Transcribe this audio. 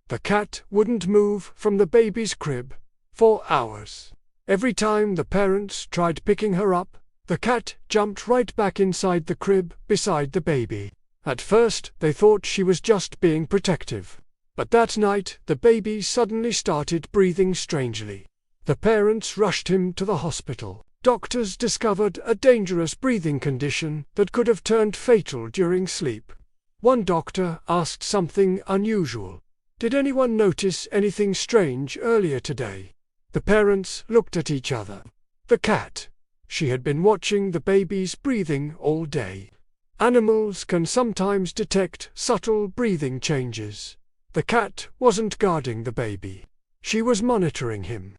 The cat wouldn't move from the baby's crib for hours. Every time the parents tried picking her up, the cat jumped right back inside the crib beside the baby. At first, they thought she was just being protective. But that night, the baby suddenly started breathing strangely. The parents rushed him to the hospital. Doctors discovered a dangerous breathing condition that could have turned fatal during sleep. One doctor asked something unusual. "Did anyone notice anything strange earlier today?" The parents looked at each other. The cat. She had been watching the baby's breathing all day. Animals can sometimes detect subtle breathing changes. The cat wasn't guarding the baby. She was monitoring him.